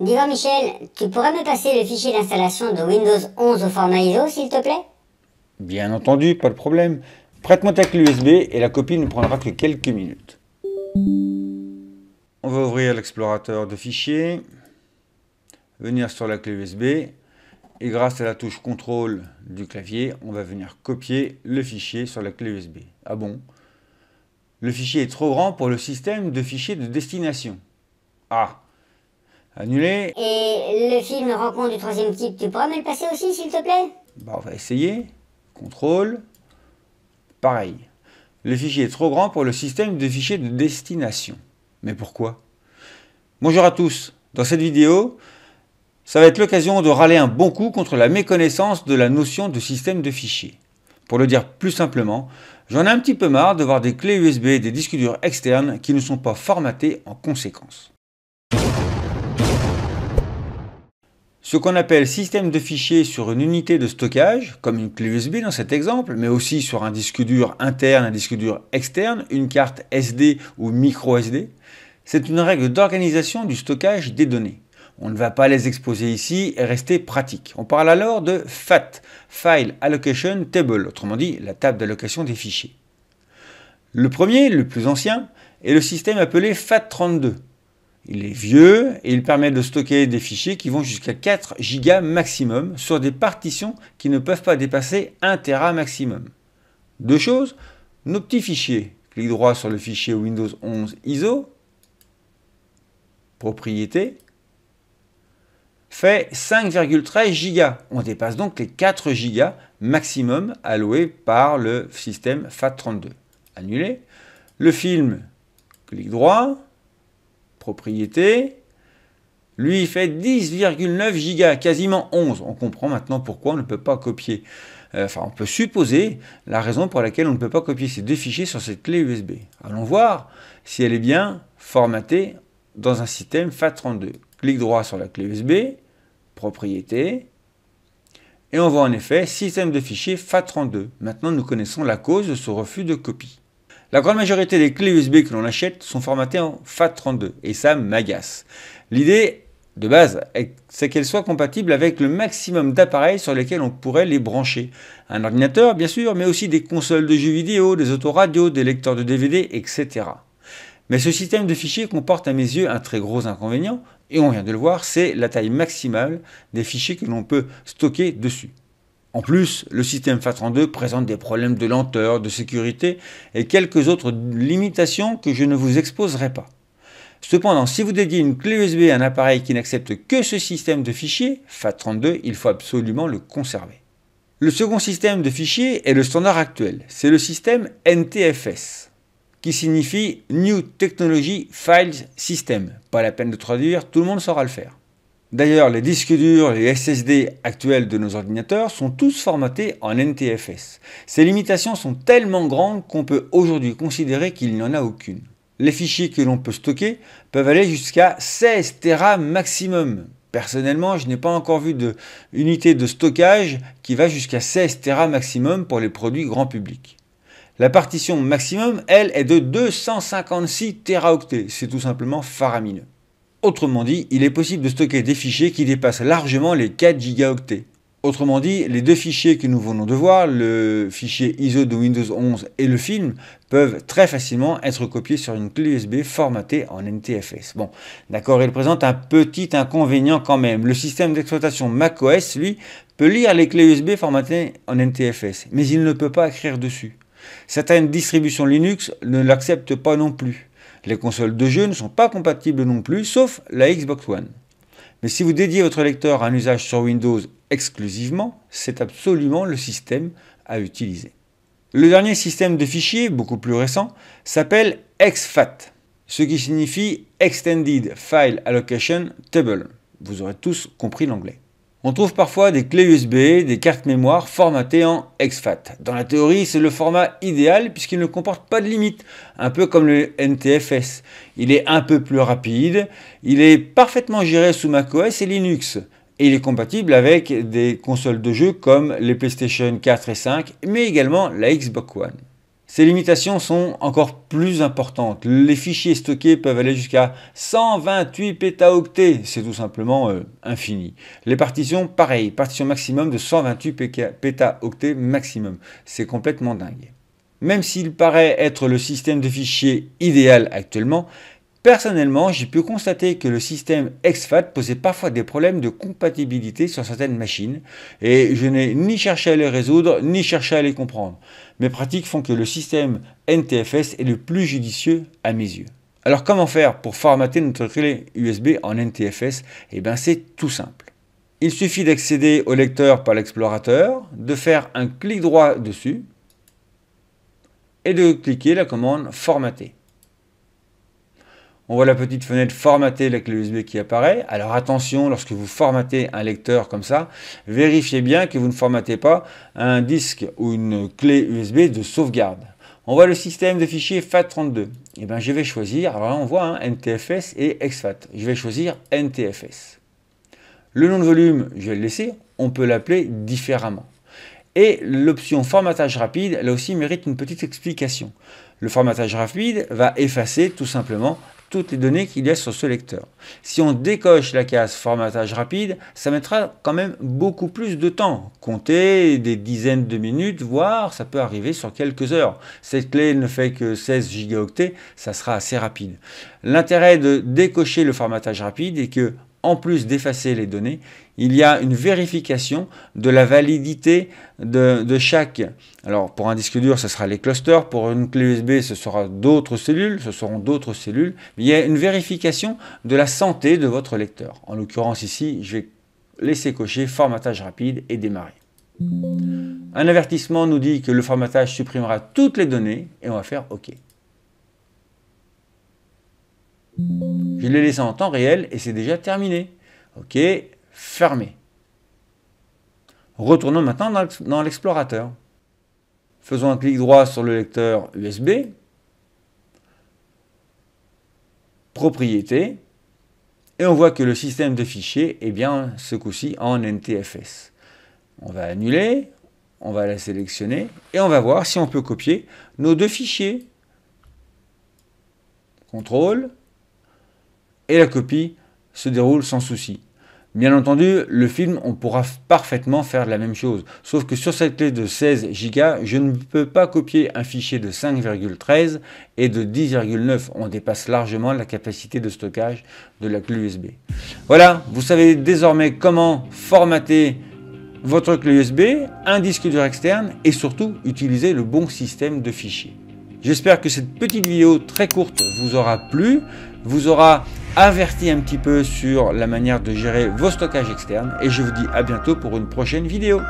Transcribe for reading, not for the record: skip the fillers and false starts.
Dis-moi Michel, tu pourrais me passer le fichier d'installation de Windows 11 au format ISO s'il te plaît? Bien entendu, pas de problème. Prête-moi ta clé USB et la copie ne prendra que quelques minutes. On va ouvrir l'explorateur de fichiers, venir sur la clé USB et grâce à la touche CTRL du clavier, on va venir copier le fichier sur la clé USB. Ah bon? Le fichier est trop grand pour le système de fichiers de destination. Ah! Annuler. Et le film Rencontre du troisième type, tu pourrais me le passer aussi s'il te plaît? On va essayer. CTRL. Pareil. Le fichier est trop grand pour le système de fichiers de destination. Mais pourquoi? Bonjour à tous. Dans cette vidéo, ça va être l'occasion de râler un bon coup contre la méconnaissance de la notion de système de fichiers. Pour le dire plus simplement, j'en ai un petit peu marre de voir des clés USB et des disques durs externes qui ne sont pas formatés en conséquence. Ce qu'on appelle système de fichiers sur une unité de stockage, comme une clé USB dans cet exemple, mais aussi sur un disque dur interne, un disque dur externe, une carte SD ou micro SD, c'est une règle d'organisation du stockage des données. On ne va pas les exposer ici et rester pratique. On parle alors de FAT, File Allocation Table, autrement dit la table d'allocation des fichiers. Le premier, le plus ancien, est le système appelé FAT32. Il est vieux et il permet de stocker des fichiers qui vont jusqu'à 4 Go maximum sur des partitions qui ne peuvent pas dépasser 1 Tera maximum. Deux choses, nos petits fichiers. Clic droit sur le fichier Windows 11 ISO, propriété, fait 5,13 Go. On dépasse donc les 4 Go maximum alloués par le système FAT32. Annuler. Le film, clic droit, propriété, lui il fait 10,9 Go, quasiment 11. On comprend maintenant pourquoi on ne peut pas copier. On peut supposer la raison pour laquelle on ne peut pas copier ces deux fichiers sur cette clé USB. Allons voir si elle est bien formatée dans un système FAT32. Clic droit sur la clé USB, propriété, et on voit en effet système de fichiers FAT32. Maintenant nous connaissons la cause de ce refus de copie. La grande majorité des clés USB que l'on achète sont formatées en FAT32 et ça m'agace. L'idée de base, c'est qu'elles soient compatibles avec le maximum d'appareils sur lesquels on pourrait les brancher. Un ordinateur bien sûr, mais aussi des consoles de jeux vidéo, des autoradios, des lecteurs de DVD, etc. Mais ce système de fichiers comporte à mes yeux un très gros inconvénient, et on vient de le voir, c'est la taille maximale des fichiers que l'on peut stocker dessus. En plus, le système FAT32 présente des problèmes de lenteur, de sécurité et quelques autres limitations que je ne vous exposerai pas. Cependant, si vous dédiez une clé USB à un appareil qui n'accepte que ce système de fichiers, FAT32, il faut absolument le conserver. Le second système de fichiers est le standard actuel, c'est le système NTFS, qui signifie New Technology Files System. Pas la peine de traduire, tout le monde saura le faire. D'ailleurs, les disques durs, les SSD actuels de nos ordinateurs sont tous formatés en NTFS. Ces limitations sont tellement grandes qu'on peut aujourd'hui considérer qu'il n'y en a aucune. Les fichiers que l'on peut stocker peuvent aller jusqu'à 16 Tera maximum. Personnellement, je n'ai pas encore vu d'unité de stockage qui va jusqu'à 16 Tera maximum pour les produits grand public. La partition maximum, elle, est de 256 Teraoctets. C'est tout simplement faramineux. Autrement dit, il est possible de stocker des fichiers qui dépassent largement les 4 gigaoctets. Autrement dit, les deux fichiers que nous venons de voir, le fichier ISO de Windows 11 et le film, peuvent très facilement être copiés sur une clé USB formatée en NTFS. Bon, d'accord, il présente un petit inconvénient quand même. Le système d'exploitation macOS, lui, peut lire les clés USB formatées en NTFS, mais il ne peut pas écrire dessus. Certaines distributions Linux ne l'acceptent pas non plus. Les consoles de jeux ne sont pas compatibles non plus, sauf la Xbox One. Mais si vous dédiez votre lecteur à un usage sur Windows exclusivement, c'est absolument le système à utiliser. Le dernier système de fichiers, beaucoup plus récent, s'appelle exFAT, ce qui signifie Extended File Allocation Table. Vous aurez tous compris l'anglais. On trouve parfois des clés USB, des cartes mémoire formatées en exFAT. Dans la théorie, c'est le format idéal puisqu'il ne comporte pas de limite, un peu comme le NTFS. Il est un peu plus rapide, il est parfaitement géré sous macOS et Linux. Et il est compatible avec des consoles de jeux comme les PlayStation 4 et 5, mais également la Xbox One. Ces limitations sont encore plus importantes. Les fichiers stockés peuvent aller jusqu'à 128 pétaoctets, c'est tout simplement infini. Les partitions, pareil, partition maximum de 128 pétaoctets maximum. C'est complètement dingue. Même s'il paraît être le système de fichiers idéal actuellement, personnellement, j'ai pu constater que le système exFAT posait parfois des problèmes de compatibilité sur certaines machines et je n'ai ni cherché à les résoudre, ni cherché à les comprendre. Mes pratiques font que le système NTFS est le plus judicieux à mes yeux. Alors comment faire pour formater notre clé USB en NTFS? Eh bien c'est tout simple. Il suffit d'accéder au lecteur par l'explorateur, de faire un clic droit dessus et de cliquer la commande formater. On voit la petite fenêtre formater la clé USB qui apparaît. Alors attention, lorsque vous formatez un lecteur comme ça, vérifiez bien que vous ne formatez pas un disque ou une clé USB de sauvegarde. On voit le système de fichiers FAT32. Et bien je vais choisir, alors là on voit NTFS et exFAT. Je vais choisir NTFS. Le nom de volume, je vais le laisser. On peut l'appeler différemment. Et l'option formatage rapide, là aussi, mérite une petite explication. Le formatage rapide va effacer tout simplement toutes les données qu'il y a sur ce lecteur. Si on décoche la case formatage rapide, ça mettra quand même beaucoup plus de temps. Comptez des dizaines de minutes, voire ça peut arriver sur quelques heures. Cette clé ne fait que 16 gigaoctets, ça sera assez rapide. L'intérêt de décocher le formatage rapide est que, en plus d'effacer les données, il y a une vérification de la validité de chaque. Alors pour un disque dur, ce sera les clusters. Pour une clé USB, ce seront d'autres cellules. Mais il y a une vérification de la santé de votre lecteur. En l'occurrence ici, je vais laisser cocher formatage rapide et démarrer. Un avertissement nous dit que le formatage supprimera toutes les données et on va faire OK. Je l'ai laissé en temps réel et c'est déjà terminé. OK, fermé. Retournons maintenant dans l'explorateur. Faisons un clic droit sur le lecteur USB. Propriétés. Et on voit que le système de fichiers est bien ce coup-ci en NTFS. On va annuler, on va la sélectionner et on va voir si on peut copier nos deux fichiers. CTRL. Et la copie se déroule sans souci. Bien entendu, le film, on pourra parfaitement faire la même chose. Sauf que sur cette clé de 16 Go, je ne peux pas copier un fichier de 5,13 et de 10,9. On dépasse largement la capacité de stockage de la clé USB. Voilà, vous savez désormais comment formater votre clé USB, un disque dur externe et surtout utiliser le bon système de fichiers. J'espère que cette petite vidéo très courte vous aura plu, vous aura averti un petit peu sur la manière de gérer vos stockages externes et je vous dis à bientôt pour une prochaine vidéo.